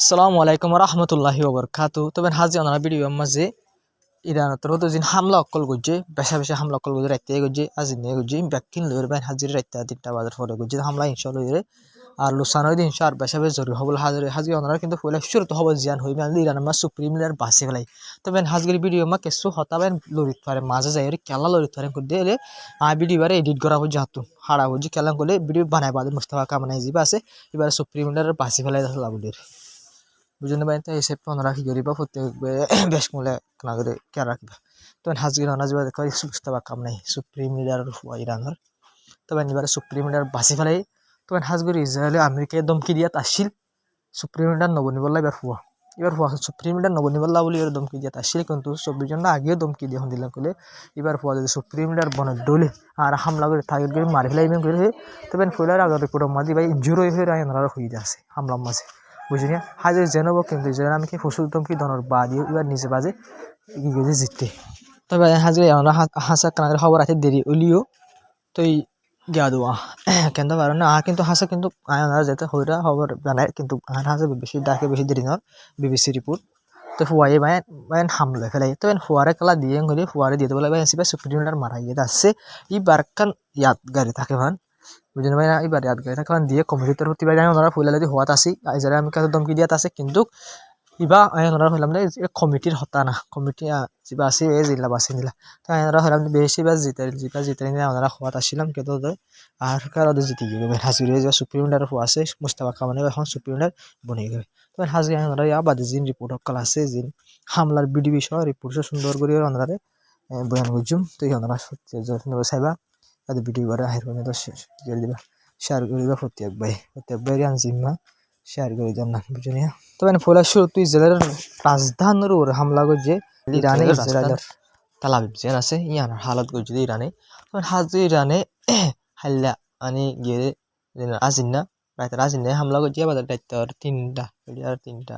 আসসালামু আলাইকুম রহমতুল্লাহি ওবরকাতু তবে হাজি অনারা ভিডিও মাঝে ইরানত তো জিন হামলা অকল গজ্জে বেশা বেশা হামলা অকল গজ্জে রাইতে গজ্জে আজি নে গজ্জে ব্যাকিন লইর বাইন হাজির রাইতে 3টা বাজার পরে গজ্জে হামলা ইনশাআল্লাহ লইরে আর লুসানো দিন আর বেশা বেশ জরুরি হবল হাজি অনারা কিন্তু ফলে শুরু তো হবল জিয়ান হইবে আলি ইরান মা সুপ্রিম লিডার বাসি ফেলাই তবে হাজগির ভিডিও মা কেসু হতাবেন লরিত পারে মাঝে যাই কেলা লরিত পারে করে দিলে ভিডিও বারে এডিট করা হচ্ছে হাতু হারা হচ্ছে কেলা করলে ভিডিও বানাই বাদে মুস্তাফা কামানাই জিবা আছে এবারে সুপ্রিম লিডার বাসি ফেলাই লাগুলির বুঝতে পারেন এই সেপ মনে রাখি করিবা প্রত্যেক বেশ মূলে না করে কে রাখবা তবে হাজগির অনাজ দেখো মুস্তাফা কাম নাই সুপ্রিম লিডার ইরানের তবে এবারে সুপ্রিম লিডার বাসি ফেলাই তবে হাজগির ইসরায়েলে আমেরিকায় ধমকি দিয়াত আসছিল সুপ্রিম লিডার নবনিবল্লা এবার ফুয়া সুপ্রিম লিডার নবনিবল্লা বলে এবার ধমকি দিয়াত আসছিল কিন্তু 24 জন আগেও ধমকি দিয়ে দিলাম বলে এবার ফুয়া যদি সুপ্রিম লিডার বনের ডলে আর হামলা করে টার্গেট করে মারি ফেলাই করে তবে ফুলার আগের রিপোর্ট মাঝে ভাই ইনজুর হয়ে আনারা হয়ে যাচ্ছে হামলার মাঝে বুঝি না হাজার জেনব কিন্তু যেন আমি কি ফসল ধমকি ধরনের বা দিয়ে এবার নিজে বাজে কি গেছে জিততে তবে হাজার হাসা কানাদের খবর আছে দেরি উলিও তো গিয়া দেওয়া কেন পারো না কিন্তু হাসা কিন্তু আয়নারা যেতে হইরা খবর জানায় কিন্তু হাসা বেশি ডাকে বেশি দেরি নয় বিবিসি রিপোর্ট তো ফুয়াই বাইন হামলে ফেলাই তো ফুয়ারে খেলা দিয়ে করে ফুয়ারে দিয়ে দেবো বাইন সিবা সুপ্রিম লিডার মারা গিয়ে আসছে ই বারকান ইয়াদ গাড়ি থাকে ভান বুঝলেন ভাই না এবার ইয়াদ গাড়ি থাকে দিয়ে কমিটির তরফ থেকে জানি ওনারা ফুলা যদি হওয়াত আসি যারা আমি কাছে ধমকি দিয়াত আছে কিন্তু ইবা ওনারা হইলাম না কমিটির হতা না কমিটি যা আছে এই জিল্লা বাসি নিলা তো ওনারা হইলাম বেশি বা জিতে নিয়ে ওনারা হওয়াত আসছিলাম কিন্তু আর কার জিতে গেবে হাজিরে যে সুপ্রিম লিডার হওয়া আছে মুস্তাফা কামাল এখন সুপ্রিম লিডার বনে গেবে তো হাজিরে ওনারা বাদে জিন রিপোর্ট কল আছে জিন হামলার বিডি বিষয় রিপোর্ট সুন্দর করে ওনারা বয়ান বুঝুম তো ওনারা চাইবা তাদের ভিডিও করে হাইর করে তো শেয়ার দিবা শেয়ার করিবা প্রত্যেক ভাই আনজিমা শেয়ার করে দেন না বুঝলি তবে ফলে শুরু তুই ইসরায়েলের রাজধানীর উপর হামলা করছে ইরানে ইসরায়েলের তালাবিব যেন আছে ইয়ার হালত করছে ইরানে তবে হাজু ইরানে হাল্লা মানে গিয়ে আজিনা রাইতে আজিনা হামলা করছে আবার দায়িত্ব আর তিনটা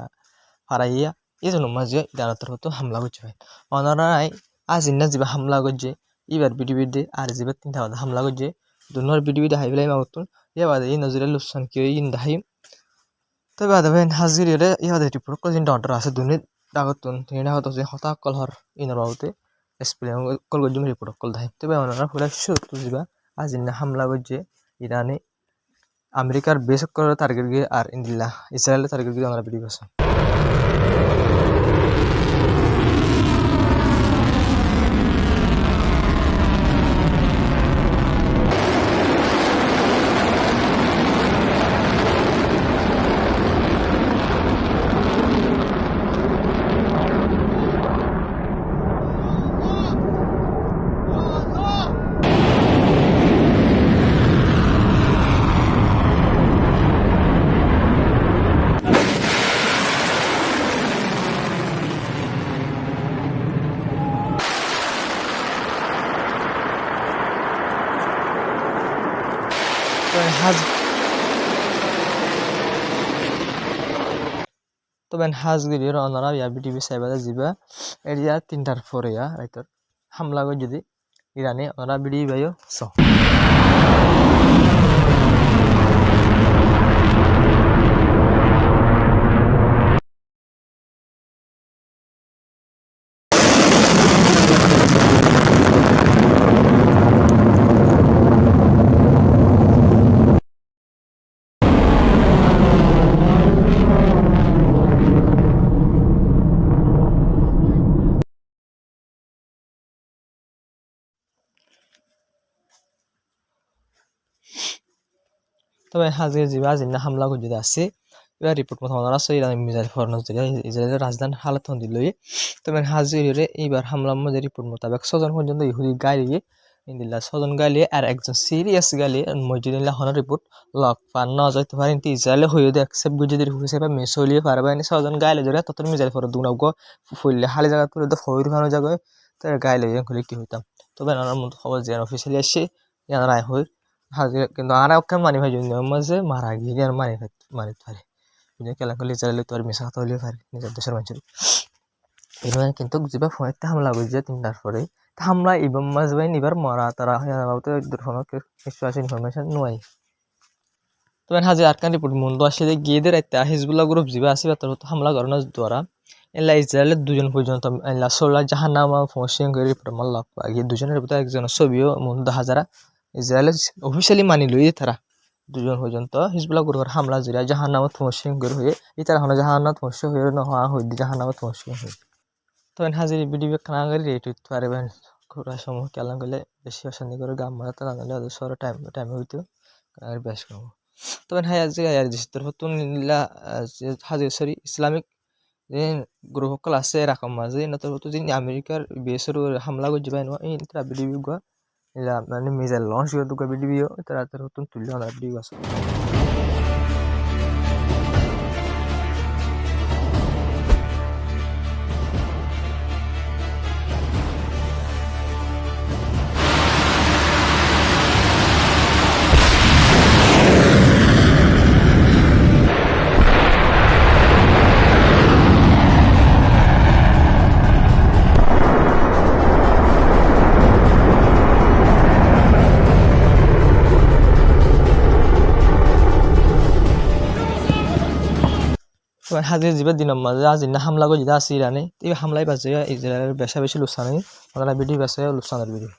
হারাইয়া এই জন্য মাঝে ইরানতর হতো হামলা করছে ভাই অনারাই আজিনা যেবা হামলা করছে এবার বিডিবিডে আর যেবার 3টা হামলা করছে দুনোর বিডিবিডে হাই ফেলাই মাউতুন এবার এই নজরে লুসান কেউ ইন দাহিম তবে আদাবেন হাজির এলে ইহাদের রিপোর্ট কল জিনটা অর্ডার আছে দুনিত ডাগতুন তিনি হতো যে হতা কল হর ইনর বাউতে এক্সপ্লেন কল গজুম রিপোর্ট কল দাহিম তবে ওনারা ফুলা শুরু যাবা আজিনা হামলা করছে ইরানে আমেরিকার বেশ করে টার্গেট গিয়ে আর ইন্ডিয়া ইসরায়েলের টার্গেট গিয়ে ওনারা বিডি করছে তবে হাজগিরির অনারা ইয়া বিটিভি সাইবাদা যাবা এরিয়া 3টার পরে রাইতর হামলা করে যদি ইরানে ওনারা বিডি বাইও স তবে হাজির যাবা আজিনা হামলা করে যদি আসে এবার রিপোর্ট মতো ওনারা আছে ইরানি মিসাইল ফরনস দিলে ইসরায়েলের রাজধানী হালত হন্দি লই তবে হাজিরে এইবার হামলার মধ্যে রিপোর্ট মোতাবেক 6 জন পর্যন্ত ইহুদি গাইলিয়ে ইন্দিল্লা 6 জন গাইলিয়ে আর একজন সিরিয়াস গাইলিয়ে মসজিদুল্লাহ হন রিপোর্ট লক পান না যাইতে পারে কিন্তু ইসরায়েলে হয়ে দে অ্যাকসেপ্ট গুজি যদি হুসে বা মেসলিয়ে পারবে না 6 জন গাইলে ধরে তত মিসাইল ফর দুনাগ ফুললে খালি জায়গা করে তো ফইর খানো জায়গায় তার গাইলে যখন কি হইতাম তবে আমার মতো খবর যে অফিসিয়ালি আসে ইয়ারা আই হই হাজির কিন্তু আর কেন মানি ভাই যদি মাঝে মারা গিয়ে আর মারি পারে খেলা করলে চাইলে তো আর মিশা কথা হলেও পারে নিজের দেশের মানুষের এবার কিন্তু যেবা ফোনেতে হামলা করছে 3টার পরে হামলা ইবাম মাঝবাই নিবার মরা তারা দুর্ঘটনা কিছু আছে ইনফরমেশন নয় তবে হাজি আরকান রিপোর্ট মন্দ আসলে গিয়ে রাইতে হিজবুল্লাহ গ্রুপ জিবা আসিবা তোর হামলা করানোর দ্বারা এলা ইসরায়েলের দুজন পর্যন্ত এলা সোলা জাহান্নামা ফসিং করে রিপোর্ট মাল্লা আগে দুজনের ভিতরে একজন ছবিও মন্দ হাজারা ইসরায়েলের অফিসিয়ালি মানি লই তারা দুজন পর্যন্ত হিজবুল্লাহ গ্রুপের হামলা জুড়ে জাহান্নামত ফসিং করে হয়ে ইতারা হলো জাহান্নামত ফসি হয়ে নহা হই জাহান্নামত ফসি হই তখন হাজির ভিডিও খানা করে রেট হইতে পারবেন ঘোরা সমূহ কেলাম গেলে বেশি অশান্তি করে গাম মারা তারা নাহলে ওদের সর টাইম হইতো আর বেশ করবো তবে হ্যাঁ আজকে আর দেশের হতুন নিলা হাজির সরি ইসলামিক যে গ্রুপ সকল আছে এরকম মাঝে না তোর হতো যে আমেরিকার বেসের হামলা করছে পাই এই তারা ভিডিও গুয়া এলা মানে মিসাইল লঞ্চ করে দুগা ভিডিও তারা তোর হতুন তুললে আমার ভিডিও আছে হাজির জিবার দিনের মাঝে আজির না হামলা করে যেটা আছে ইরানে এই হামলাই বাজে ইসরায়েলের বেশা বেশি লুসানি ওনারা ভিডিও বেসে লুসানের ভিডিও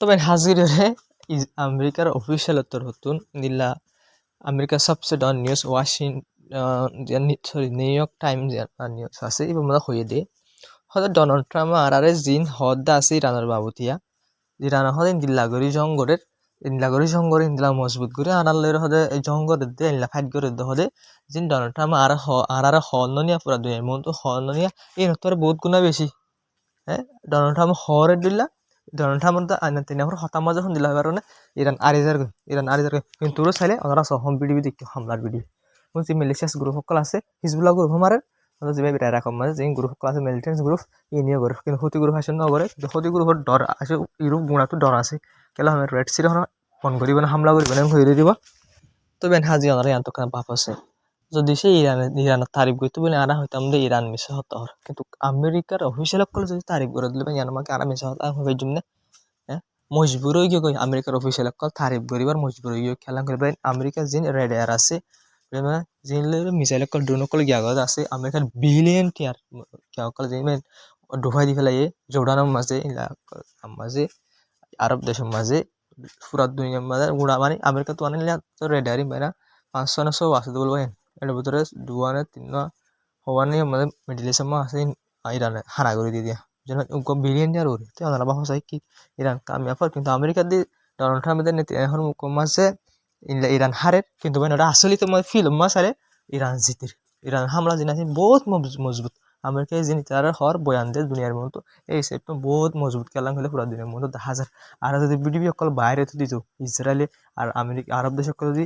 তবে হাজিরের আমেরিকার অফিসিয়াল উত্তর হতুন নিলা আমেরিকার সবচেয়ে Dawn news sorry New York Times news আছে এবার মধ্যে হয়ে দে হয়তো ডোনাল্ড ট্রাম্প আর জিন হদ্দা আছে ইরানের বাবুতিয়া ইরান হদে দিল্লাগরি জঙ্গরের ইন্দিলাগরি জঙ্গরে ইন্দিলা মজবুত করে আনালের হদে এই জঙ্গরের দে ইন্দিলা ফাইট করে দে হদে জিন ডোনাল্ড ট্রাম্প আর হন্নিয়া পুরা দুনিয়ার মন তো হন্নিয়া এই নতর বহুত গুণা বেশি হ্যাঁ ডোনাল্ড ট্রাম্প হরে দিলা ডোনাল্ড ট্রাম্প তিনি হতাম যখন দিলা কারণে ইরান আরিজার কিন্তু চাইলে ওনারা সহম ভিডিও দেখি হামলার ভিডিও যে মিলিশিয়াস গ্রুপ সকল আছে হিজবুল্লাহ গ্রুপ মারে যিবাই বিটাই রাখম মানে যে গ্রুপ সকল আছে মিলিটেন্স গ্রুপ ইনিও গ্রুপ কিন্তু সতী গ্রুপ আসে নগরে কিন্তু সতী গ্রুপের ডর আছে ইউরোপ গুণাটো ডর আছে কেলা আমি রেড সিটি ফোন করিব না হামলা করিব না হয়ে দিব তবে হাজি ওনারা ইয়ান্ত বাপ আছে যদি সে ইরানের তারিফ করতে বলে আনা হইতাম যে ইরান মিশা হতে হর কিন্তু আমেরিকার অফিসিয়াল সকলে যদি তারিফ করে দিলে ইয়ান আমাকে আনা মিশা হতা হবে জন্য হ্যাঁ মজবুর হয়ে গিয়ে আমেরিকার অফিসিয়াল সকল তারিফ করিবার মজবুর হয়ে গিয়ে খেলা করবে আমেরিকার যে রেড এয়ার আছে যে মিসাইল সকল ড্রোন সকল গিয়াগত আছে আমেরিকার বিলিয়ন টিয়ার সকল যে ডুবাই দি ফেলাই জোর্ডানের মাঝে আরব দেশের মাঝে পুরা দুনিয়ার মাঝে উড়া মানে আমেরিকা তো অনেক তো রেড এয়ারই পায় না 500 আছে তো বলবো এর ভিতরে 2 3 হওয়ানি আমাদের মিডিল ইস্ট আছে ইরানে হানা করে দিয়ে দিয়া যেন বিলিয়ন টিয়ার ওরে তো আমরা বাবা চাই কি ইরান কামিয়াফার কিন্তু আমেরিকা দিয়ে ডোনাল্ড ট্রাম্পের নীতি এখন মাঝে ইরান হারের কিন্তু ওটা আসলে তো ফিল্ম মাসারে ইরান জিতির ইরান হামলা জিনা বহুত মজবুত আমেরিকায় যিনি তার হর বয়ান দিয়ে দুনিয়ার মতো এই সেট বহুত মজবুত খেলা হলে পুরা দুনিয়ার মতো 10,000 আর যদি ভিডিও কল বাইরে তো দিত ইসরায়েলে আর আমেরিকা আরব দেশ যদি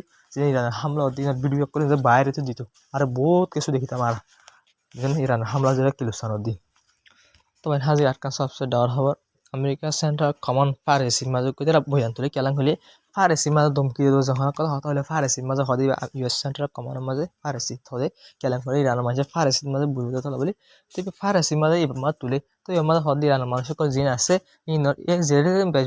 ইরান হামলা দিন ভিডিও কল বাইরে তো দিত আর বহুত কিছু দেখিতাম আর যেন ইরান হামলা যারা কিলোস্থান দি তবে হাজি আটকা সবচেয়ে ডর খবর আমেরিকা সেন্ট্রাল কমন ফারেসির মাঝে তারা বয়ান তুলে কেলাং হলে ফারেসির মাঝে ধমকি দিয়ে যখন কথা হতে হলে ফারেসির মাঝে হদে ইউএস সেন্ট্রাল কমনের মাঝে ফারেসি হদে কেলাং হলে ইরানের মাঝে ফারেসির মাঝে বুঝতে তোলা বলি তো ফারেসির মাঝে এবার মাঝে তুলে তো এর মাঝে হদে ইরানের মানুষ সকল জিন আছে যে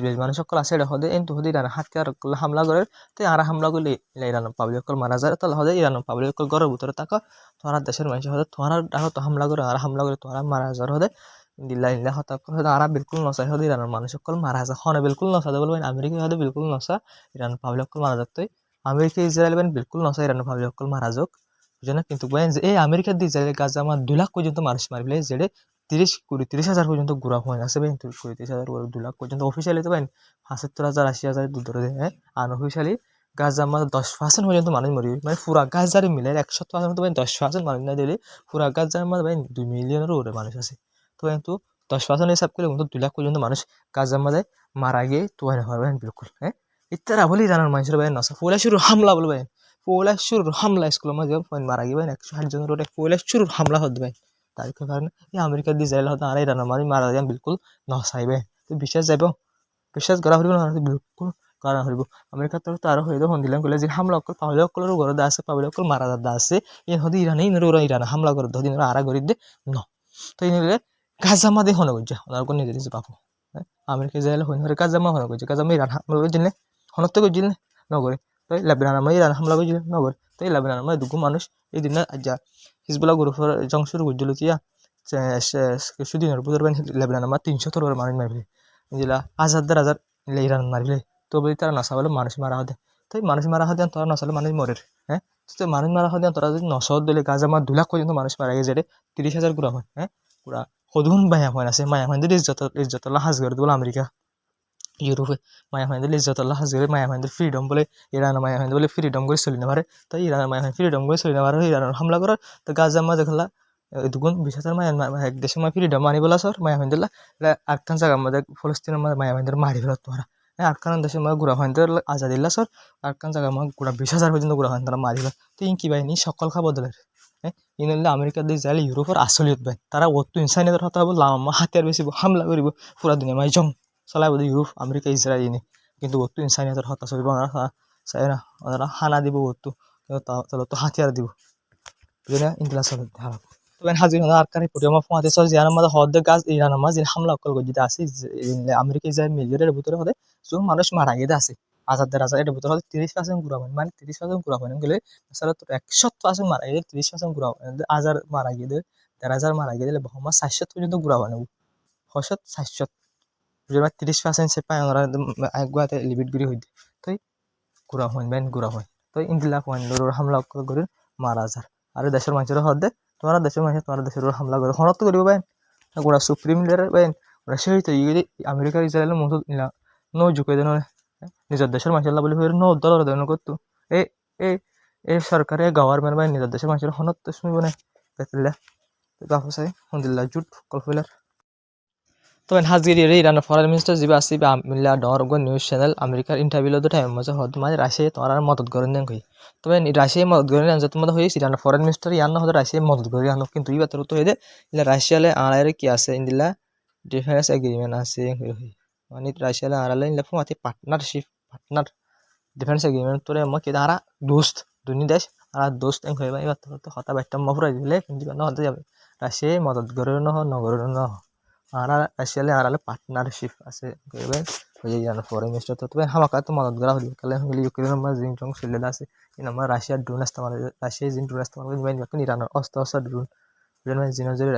বেশ মানুষ সকল আছে এটা হদে কিন্তু হদে ইরান হাতিয়ার করলে হামলা করে তো আর হামলা করলে ইরানের পাবলিক সকল মারা যায় তাহলে হদে ইরানের পাবলিক সকল ঘরের ভিতরে থাকা তোমার দেশের মানুষ হদে তোমার তো হামলা করে আর হামলা করে তোমার মারা যাওয়ার হদে দিল্লা হতা আরা বিলকুল নসা হদে ইরানের মানুষ সকল মারা যায় হনে বিলকুল নসা বলবেন আমেরিকা হদে বিলকুল নসা ইরান পাবলিক সকল মারা যাক আমেরিকা ইসরায়েল বেন বিলকুল নসা ইরানের পাবলিক সকল মারা যাক বুঝে না কিন্তু বলেন যে এই আমেরিকার দিয়ে ইসরায়েল গাজা আমার 2 লাখ পর্যন্ত মানুষ মারলে যেটা 30,000 পর্যন্ত গুড়া হয় আছে বেন 30,000 2 লাখ পর্যন্ত অফিসিয়ালি তো বেন 75,000 80,000 দূর ধরে দেয় আনঅফিসিয়ালি গাজা আমার 10% পর্যন্ত মানুষ মরিবে মানে পুরা গাজারে মিলে 100% তো বেন 10% মানুষ না দিলে পুরা গাজার আমার বেন 2 মিলিয়নের উপরে মানুষ আছে তো কিন্তু 10% হিসাব করলে কিন্তু 2 লাখ পর্যন্ত মানুষ গাজার মাঝে মারা গিয়ে তো হবেন বিলকুল হ্যাঁ ইত্যারা বলি জানার মানুষের বাইন নসা পয়লা শুরু হামলা বলবেন পয়লা শুরু হামলা স্কুলের মাঝে মারা গিয়ে 160 জনের ওটা পয়লা শুরু হামলা হতে ভাই তারিখ পারে এই আমেরিকা দিয়ে যাইলে হয়তো আর ইরানের মারি মারা যান বিলকুল নচাইবে তো বিশ্বাস যাব বিশ্বাস করা হইব না বিলকুল করা হইব আমেরিকার তরফ তো আরো হইব সন্ধিলাম কলে যে হামলা অকল পাবলি অকলের ঘরে আছে পাবলি অকল মারা যাদা আছে এই হদি ইরানে ইনর ওরা ইরান হামলা করে ধদি ইনর আরা করে দে ন তো ইনলে গাজামা দিয়ে হনে গজ্জা ওনার কোন নিজে বাপু আমেরিকা যাইলে হইনরে গাজামা হনে গজ্জা গাজামা ইরান হামলা গজিলে হনতে গজিলে নগরে তো লেবানন মা ইরান হামলা গজিলে নগরে তো লেবানন মা দুগু মানুষ এই দিন আজ্জা হিজবুল্লাহ গ্রুপের জংশুর গজ্জলো তিয়া কিছুদিনের বুধর বান লেবানন মা 300 তোর মানুষ মারবে যেলা হাজার হাজার ইরান মারবে তো বলি তারা নশা বলে মানুষ মারা হতে তো মানুষ মারা হতে তোরা নশালে মানুষ মরে হ্যাঁ তো মানুষ মারা হতে তোরা যদি নশো দিলে গাছ আমার 2 লাখ পর্যন্ত মানুষ মারা গেছে 30,000 গুড়া হয় হ্যাঁ পুরা সদুন মায়া হয় আছে মায়া হয় ইজ্জতল্লাহ হাজ করে বলে আমেরিকা ইউরোপে মায়া হয় ইজ্জতল্লাহ হাজ করে মায়া হয় ফ্রিডম বলে ইরান মায়া হয় বলে ফ্রিডম করে চলি না পারে তো ইরান মায়া হয় ফ্রিডম করে চলি না পারে ইরানের হামলা করার তো গাছ আমার দেখলা দুগুণ 20,000 মায়া এক দেশে মায়া ফ্রিডম আনি বলা সর মায়া হয় দিলা আটখান জায়গার মধ্যে ফলস্তিনের মায়া হয় মারি ফেলা তোরা আটখান দেশে মা গুড়া হয় আজাদিল্লা সর আটখান জায়গা মা গুড়া 20,000 পর্যন্ত গুড়া হয় তারা মারিবা তো ইন কি বাহিনী সকল খাবার দিলের হ্যাঁ ইনলে আমেরিকার দেশ যাইলে ইউরোপের আসলিয়ত বাই তারা অত ইনসানিয়তের হতা হবো লামা হাতিয়ার বেশি হামলা করিব পুরা দুনিয়া মাই জং চলাইব ইউরোপ আমেরিকা ইসরায়েল ইনি কিন্তু অত ইনসানিয়তের হতা চলিব ওনারা চাই না ওনারা হানা দিব অত তাহলে তো হাতিয়ার দিব বুঝলি না ইন্টারনেট চলে তবে হাজির হওয়া আর কারি পড়ে আমার ফোঁয়াতে চল জিয়ার মধ্যে হদ গাছ ইরান মাঝে হামলা অকল গজিতে আছে আমেরিকা ইসরায়েল মিলিয়নের ভিতরে হতে যে মানুষ মারা গেতে আছে হাজার হাজার এটার ভিতরে হতে 30% গুড়া হয় মানে 30% গুড়া হয় গেলে আসলে তো 100% মারা গেলে 30% গুড়া হয় হাজার মারা গেলে 1,000 মারা গেলে বহুমা 400 পর্যন্ত গুড়া হয় না 400 বুঝলি 30% সে পায় ওরা একবার লিমিট গুড়ি হইতে তো গুড়া হয় বেন গুড়া হয় তো ইন্দিলা পয়েন্ট হামলা অকল করে মারা যায় আর দেশের মানুষের হদে তোমার দেশের মানুষ তোমার দেশের হামলা করে হনত করিব বাইন ওরা সুপ্রিম লিডার বাইন ওরা সেই তো আমেরিকা ইসরায়েলের মতো নো ঝুঁকে দেন নিজের দেশের মানুষের বলে হয়ে নো দল দেন করতো এ এ এ সরকারে গভর্নমেন্ট বাইন নিজের দেশের মানুষের হনত তো শুনিব না পেতলা বাপসাই হন্দিল্লা জুট কলফিলার তবে হাজির ইরানের ফরেন মিনিস্টার যিবা আছে বা মিল্লা ডর নিউজ চ্যানেল আমেরিকার ইন্টারভিউ টাইম মাঝে হদ মানে রাশিয়া তোমার মদত করেন দেন কই তবে রাশিয়া মদত করেন আনছে তোমাদের হয়েছে ইরানের ফরেন মিনিস্টার ইয়ান হতে রাশিয়া মদত করে আনো কিন্তু এই বাতর তো হয়ে ইলা রাশিয়ালে আড়াইরে কি আছে ইন্দিলা ডিফেন্স এগ্রিমেন্ট আছে মানে রাশিয়ালে আড়ালে ইলা ফুমাতি পার্টনার ডিফেন্স এগ্রিমেন্ট তোরে আমাকে আরা দোস্ত দুনি দেশ আর দোস্ত এন কইবা এই বাতর তো হতা বাইটা মফরা দিলে কিন্তু না হতে যাবে রাশিয়া মদত করে না নগর না আরা রাশিয়ালে আড়ালে পার্টনারশিপ আছে কইবে ওই ইরানের ফরেন মিনিস্টার তো তবে হামাকা তো মদত করা হলি কালে হলি ইউক্রেনের মধ্যে জিং জং সিলেদা আছে ইন আমরা রাশিয়ার ড্রোন ইস্তেমাল রাশিয়া জিন ড্রোন ইস্তেমাল করে নিবেন এখন ইরানের অস্ত্র ড্রোন যেন জিনের জন্য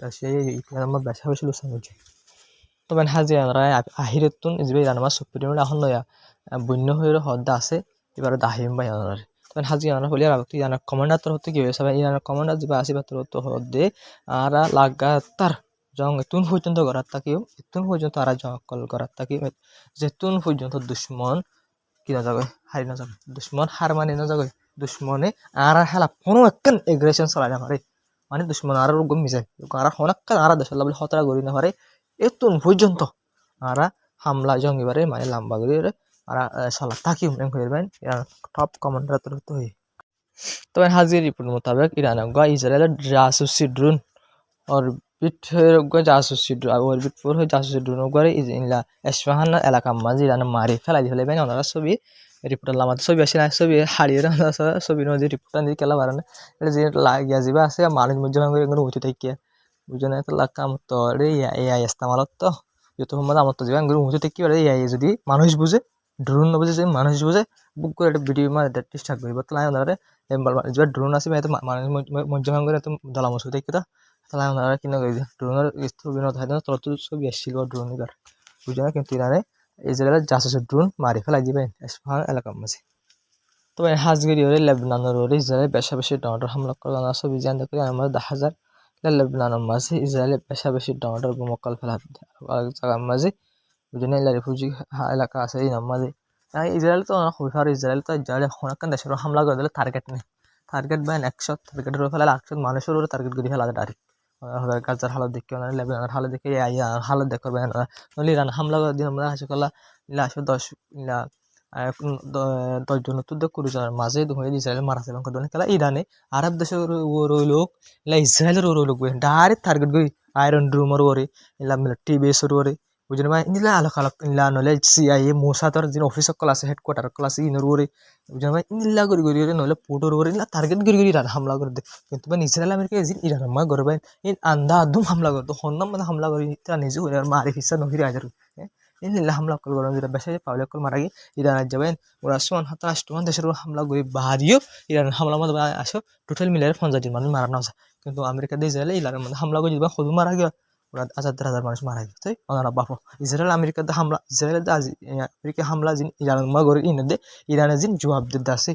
রাশিয়া ইউক্রেনের মধ্যে বেশা বেশি লোকসান হচ্ছে তবে হাজি আমরা আহিরেতুন যে ইরানের মধ্যে সুপ্রিম এখন লয়া বন্য হয়ে হদ্দা আছে এবার দাহিম বাই আনার তবে হাজি আমরা হলি আর ইরানের কমান্ডার তোর হতে কি হয়েছে ইরানের কমান্ডার যে আসিবা তোর তো হদ্দে আরা লাগাতার জং এতুন পর্যন্ত করার তাকেও এতুন পর্যন্ত আর জঙ্কল করার তাকে যেতুন পর্যন্ত দুশ্মন কি না যাবে হারি না যাবে দুশ্মন হার মানে না যাবে দুশ্মনে আর হেলা কোনো একখান এগ্রেশন চলাই না পারে মানে দুশ্মন আর গমি যায় আর হনাক্কান আর দেশের লাভ হতরা করি না পারে এতুন পর্যন্ত আর হামলা জঙ্গিবারে মানে লাম্বা করে আর সালা তাকি উন্নয়ন করে দেবেন এরা টপ কমান্ডার তো হয়ে তবে হাজির রিপোর্ট মোতাবেক ইরান ইসরায়েলের জাসুসি ড্রোন অরবিট জাসুসি অরবিট 4 জাসুসি ড্রোন করে ইলা এসফাহান এলাকা মাঝে ইরান মারি ফেলাই দিলে বেন ওনারা ছবি রিপোর্টার লামাতে ছবি আসে না ছবি হারিয়ে ছবি নদী রিপোর্টার দিয়ে কেলা বাড়ানো এটা যে লাগিয়া যাবা আছে মানুষ মধ্যে করে উঠে থাকিয়া বুঝে না তো লাগাম তো এআই ইস্তেমালত তো যত সময় আমার তো যাবেন উঠে থাকি এআই যদি মানুষ বুঝে ড্রোন নবুঝে যে মানুষ বুঝে বুক করে একটা ভিডিও মানে ডিস্টার্ব করিব তো লাই ওনারে যে ড্রোন আছে মানুষ মধ্যে করে দলা মসু থাকি তাহলে ওনারা কিনা করে ড্রোনের ছবি নথায় তত ছবি আসছিল ড্রোন এবার বুঝে না কিন্তু ইরানে ইসরায়েলের জাসুসের ড্রোন মারি ফেলাই দিবেন এসফাহান এলাকার মাঝে তবে হাজগিরি ওরে লেবনানের ওরে ইসরায়েল বেশা বেশি ডনার হামলা করে ওনার ছবি জানতে করে আমার 10,000 লেবনানের মাঝে ইসরায়েলের বেশা বেশি ডনার বোমকল ফেলা জায়গার মাঝে বুঝে না রিফিউজি এলাকা আছে এই মাঝে ইসরায়েল তো ইসরায়েল তো ইসরায়েল অনেকক্ষণ দেশের হামলা করে দিলে টার্গেট নেই টার্গেট বাইন 100 টার্গেটের ফেলে 100 মানুষের উপরে টার্গেট করে ফেলা ডাইরেক্ট গাজার হালত দেখে লেবাননের হালত দেখে হালত দেখবে নইলে ইরান হামলা করে দিন আমরা হাসি কলা আসো 10 10 জনের মধ্যে 20 জনের মাঝে হয়ে ইসরায়েল মারা ছিল খেলা ইরানে আরব দেশের লোক ইলা ইসরায়েলের লোক ডাইরেক্ট টার্গেট করি আয়রন ড্রুমর ওরে ইলা মিলিটারি বেসর ওরে বুঝলি ভাই ইলা আলোক আলোক ইলা নলে সিআইএ মোসাদর যে অফিস সকল আছে হেডকোয়ার্টার সকল আছে ইনর ওরে বুঝলি ভাই ইলা করি নলে পোর্টর ওরে ইলা টার্গেট করি ইরান হামলা করে দে কিন্তু ভাই ইসরায়েল আমেরিকা যে ইরান মা করে ভাই ইন আন্দা আদম হামলা করে তো হন্নাম মানে হামলা করি তা নিজে হইরে আর মারি হিসা নহিরে আজার ইলা হামলা করে যেটা বেশি পাবলে কল মারা গিয়ে ইরান যাবেন ওরা সোয়ান হাতার রাষ্ট্রমান দেশের হামলা করে বাহারিও ইরান হামলা মধ্যে আসো টোটাল মিলে 50 মানুষ মারা না কিন্তু আমেরিকা দিয়ে ইসরায়েল ইরানের মধ্যে হামলা করে দিবা খুব মারা গিয়ে ওরা 1000 মানুষ মারা গিয়ে তাই ওনারা বাপ ইসরায়েল আমেরিকাতে হামলা ইসরায়েল আমেরিকা হামলা জিন ইরানের মা করে ইনে দে ইরানের জিন জবাব দিতে আসে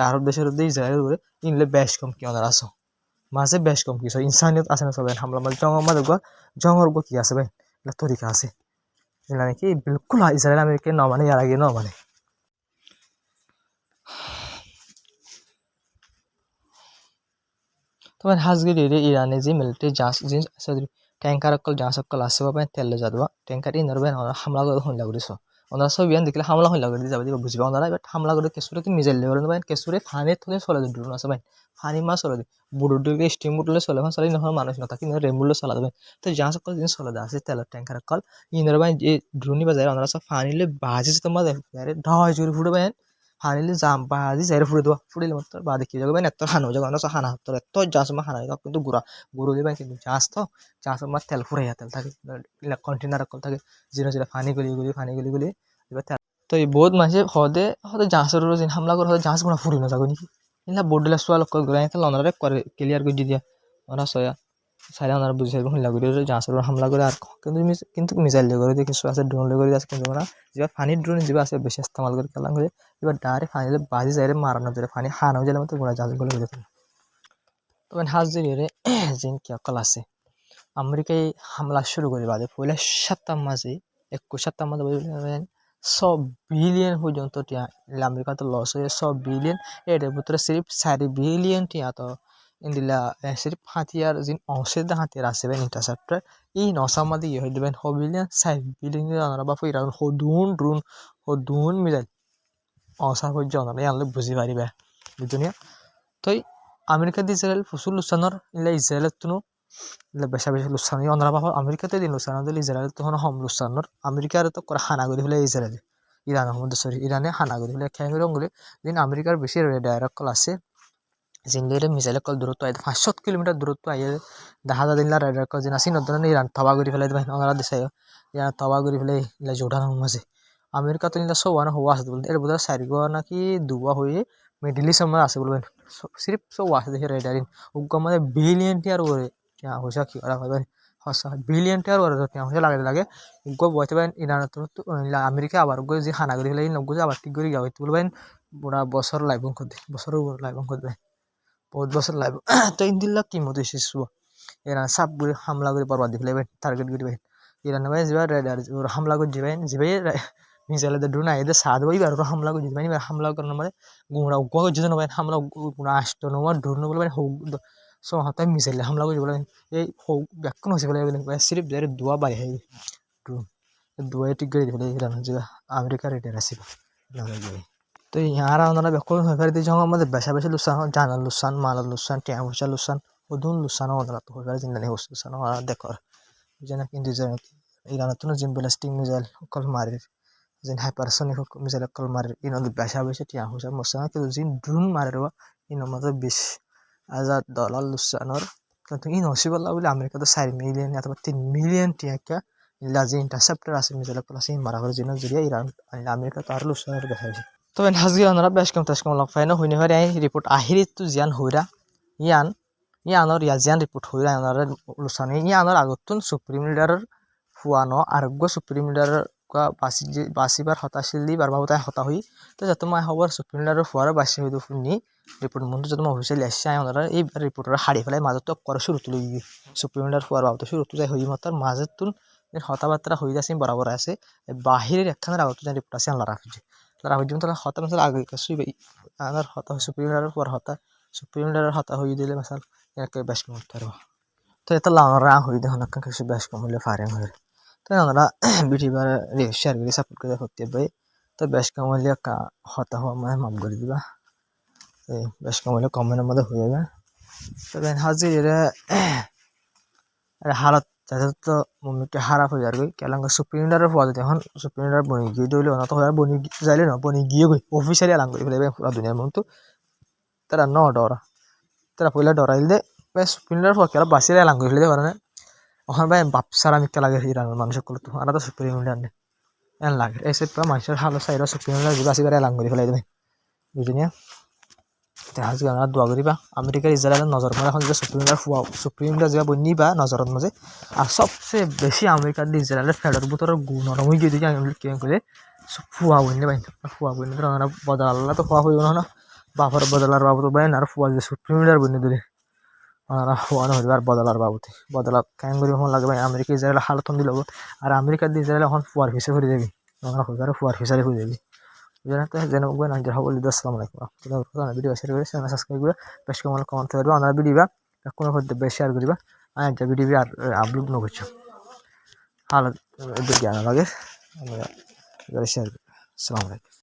আরব দেশের মধ্যে ইসরায়েল করে ইনলে বেশ কম কি ওনারা আসো মাঝে বেশ কম কিছু ইনসানিয়ত আছে না সবাই হামলা মাঝে জঙ্গল মাঝে জঙ্গল কি আছে ভাই তরিকা আছে এগুলা নাকি বিলকুল ইসরায়েল আমেরিকা ন মানে এর আগে ন মানে তোমার হাজগিরি ইরানে যে মিলিটারি জাহাজ ট্যাঙ্কার অকল জাহাজ অকল আছে বা তেলে যাদবা ট্যাঙ্কার ইনার বেন হামলা করে হইলা করেছ ওনারা সব ইয়ান দেখলে হামলা হইলা করে যাবে বুঝবে ওনারা এবার হামলা করে কেসুরে কি মিজাইল লেগে করেন কেসুরে ফানে থলে চলে যায় ড্রোন আছে ভাই ফানি মাছ চলে যায় বুড়ো ডুবে স্টিম বুটলে চলে চলে না মানুষ না থাকে রেমুলে চলা দেবেন তো জাহাজ অকল জিনিস চলে আছে তেলের ট্যাঙ্কার অকল ইনার ভাই যে ড্রোনই বাজায় ওনারা সব ফানিলে বাজে তোমার ঢয় জোরে ফুটে ভাই হানিলে জাম বাজি যাইরে ফুড়ে দেওয়া ফুড়িলে মতো বা দেখি যাবে এত হানো যাবে না হানা হাত এত জাস মা হানা কিন্তু গুঁড়ো দিবেন কিন্তু জাস তো জাস আমার তেল ফুরাইয়া তেল থাকে কন্টেনার কল থাকে জিরো জিরো ফানি গলি এবার তেল তো এই বহুত মাঝে হদে হদে জাহাজের জিন হামলা করে হদে জাহাজ গুণা ফুরি না যাবো নাকি ইলা বোর্ডলে সোয়া লক্ষ ঘুরাই তাহলে ওনারা করে ক্লিয়ার করে দিয়া ওরা সয়া সাইলে ওনারা বুঝে হইলা করে জাহাজের হামলা করে আর কিন্তু মিসাইল দিয়ে করে দিয়ে কিছু আছে ড্রোন দিয়ে করে আছে কিন্তু ওরা যেটা ফানির ড্রোন যেটা আছে বেশি ইস্তেমাল করে খেলা করে এবার ডাইরেক্ট ফানিলে বাজি যাইরে মারানো যায় ফানি হানো যায় মতো গোড়া জাহাজ গুলো হয়ে তবে হাজ দিয়ে জিন কি অকল আছে আমেরিকায় হামলা শুরু করে বাদে পয়লা 7 মাসে 21 মাসে 100 বিলিয়ন পর্যন্ত টিয়া আমেরিকা তো লস হয়ে 100 বিলিয়ন এর ভিতরে সিরিফ 4 বিলিয়ন টিয়া তো ইন্দিলা সিরিফ হাতিয়ার জিন অংশের হাতিয়ার আছে বেন ইন্টারসেপ্টর এই নসার মধ্যে ইয়ে হয়ে দেবেন 100 বিলিয়ন 4 বিলিয়ন আমরা বা ইরান হদুন মিজাইল অংশা পর্যন্ত আমরা আনলে বুঝি পারিবে বুঝুনিয়া তো আমেরিকা দিয়ে ইসরায়েল ফুসুল লুসানোর ইলা ইসরায়েলের তুনো ইলা বেশা বেশি লুসানো অন্যরা বাবা আমেরিকাতে দিন লুসানো দিলে ইসরায়েল তখন হম লুসানোর আমেরিকার তো করে হানা করে ফেলে ইসরায়েল ইরান মধ্যে সরি ইরানে হানা করে ফেলে খেয়ে রঙগুলি দিন আমেরিকার বেশি ডাইরেক্ট কল আছে জিনলে মিসাইল কল দূরত্ব আই 500 কিলোমিটার দূরত্ব আইয়ে দেখা যায় দিনলা রাইডার কল জিন আসি নদনে ইরান তবা করে ফেলে দেবেন ওনারা দেশে ইরান তবা করে ফেলে ইলা জোড়ানো মাঝে আমেরিকা তো ইলা সব হওয়া আছে বলতে এর বোধহয় 4 নাকি 2 হয়ে মিডল ইস্ট আমার আছে বলবেন সিরিফ সব আছে দেখে রাইডারিন উগ্র আমাদের বিলিয়ন টিয়ার ওরে হইসা কি করা হবে হসা বিলিয়ন টিয়ার ওরে হইসা লাগে উগ্র বইতে পারেন ইরান তো আমেরিকা আবার উগ্র যে হানা করে ফেলে নগ্য আবার ঠিক করে যাওয়া বলবেন পুরা বছর লাইভ করে দে বছরের উপর লাইভ করে দেয় বহুত বছর লাইভ তো ইন্দিল্লা কি মতো এসেছিল ইরান সাপ করে হামলা করে বরবাদ দিয়ে ফেলে টার্গেট করে ইরান ভাই যাবে রাইডার হামলা করে যাবে মিসাইল ড্রোন আই দে সাদ বই আর হামলা করে দিবেন হামলা করার মানে গুড়া উগ্র করে যেন হামলা গুড়া আসতো না ড্রোন বলবেন সো হাতে মিসাইল হামলা করে বলবেন এই ব্যাকুন হয়েছে বলে সিরিফ যারে দোয়া বাই হয় ড্রোন দোয়া ঠিক করে দিবে ইরান যে আমেরিকা রেডার আসিব তো ইয়ারা ওনারা ব্যাকুন হয়ে পারে দিয়ে যখন আমাদের বেশা বেশি লুসান জানার লুসান মালার লুসান টিয়া পয়সা লুসান ওদুন লুসান ওনারা তো হয়ে পারে জিন্দানি হোস লুসান ওরা দেখর যেন কিন্তু ইরানের তো জিম ব্লাস্টিং মিসাইল কল মারির जिन हाइपारसोनिक मिसाइल कल मारे इन बेसा बेसा टिया हुसा मसा কিন্তু जिन ड्रोन मारेवा इन मत 20,000 डॉलर लुसानर কিন্তু इन हसिबला বলে আমেরিকাতে 4 মিলিয়ন অথবা 3 মিলিয়ন টিয়া কা লাজি ইন্টারসেপ্টর আছে মিসাইল কল আছে মারা করে জিন জরিয়া ইরান আমেরিকা তো আর লুসানর বেশা বেশি তবে হাজি অনরা বেশ কম তাস কম লক ফাইনা হইনে হরে আই রিপোর্ট আহিরি তু জিয়ান হইরা ইয়ানর জিয়ান রিপোর্ট হইরা অনরা লুসানি ইয়ানর আগতুন সুপ্রিম লিডারের ফুয়ানো আরোগ্য সুপ্রিম লিডারের বাসিবার হতাশীল দি বারবার হতা হই তো যত মাই হবার সুপ্রিম লিডারের ফুয়ারও বাসি হইতো ফুনি রিপোর্ট মন্ত্রী যত অফিসিয়াল আসছে ওনারা এই রিপোর্টার হারিয়ে ফেলায় মাজত করে শুরু তুলে সুপ্রিম লিডার ফুয়ার বাবদ শুরু তুলে হই মতার মাজত তুন হতাবার্তা হয়ে যাচ্ছে বরাবর আছে বাহিরের একখানের আগত রিপোর্ট আছে আল্লাহ রাখছে তারা হইতে তাহলে হতা মশাল আগে কিছুই আমার হতা সুপ্রিম লিডারের ফুয়ার হতা সুপ্রিম লিডারের হতা হয়ে দিলে মশাল একে বেশ কম করতে পারবো তো এত লাউরা হই দেখুন কিছু বেশ কম হইলে ফায়ারিং হয়ে তো আমরা ভিডিও শেয়ার করে সাপোর্ট করে করতে পারি তো বেশ কম হইলে হতা হওয়া মানে মাফ করে দিবা বেশ কম হইলে কমেন্টের মধ্যে হয়ে যাবে তবে হাজির এরা হালত যথাযথ মমিকে খারাপ হয়ে যাবে কেলাঙ্গ সুপ্রিমডারের হওয়া যদি এখন সুপ্রিমডার বনি গিয়ে দইলে না তো বনি যাইলে না বনি গিয়ে গই অফিসিয়ালি আলাং করে ফেলে পুরা দুনিয়ার মতো তারা ন ডরা তারা পয়লা ডরাইল দে সুপ্রিমডার হওয়া কেলা বাসিরে আলাং করে ফেলে পারে না ওখানে ভাই বাপসার আমি কেলা গেছি ইরানের মানুষের করলো তো আর তো সুপ্রিমডার নেই এন লাগে এসে মানুষের হালো সাইরা সুপ্রিমডার বাসি করে আলাং করে ফেলাই দেবে বুঝিনি আজকে আমরা দোয়া করিবা আমেরিকার ইসরায়েলের নজর মানে এখন যে সুপ্রিমটা যে বনিবা নজরের মাঝে আর সবচেয়ে বেশি আমেরিকার দিয়ে ইসরায়েলের ফেডার ভিতরে নরম হয়ে গিয়ে আমি কেন করে ফুয়া বনি বাইন ফুয়া বনি ওনারা বদল আল্লাহ তো ফুয়া হইব না বাপর বদলার বাবু বাইন আর ফুয়া যে সুপ্রিমটার বনি দিলে ওনারা ফুয়া হইবে আর বদলার বাবুতে বদলা কেন করে ফোন লাগবে আমেরিকা ইসরায়েল হালতন দিল আর আমেরিকার দিয়ে ইসরায়েল এখন ফুয়ার ফিসে করে দেবি ওনারা হইবে আর ফুয়ার ফিসারে হয়ে যাবি যেন আসসালামু আলাইকুম ভিডিও শেয়ার করে চ্যানেল সাবস্ক্রাইব করে বেশ কমেন্ট করবে আপনারা ভিডিও কোনো বেশ শেয়ার করিবা আর একটা ভিডিও আর আপলোড ন করছো হালত জ্ঞান লাগে শেয়ার করি আসসালামু আলাইকুম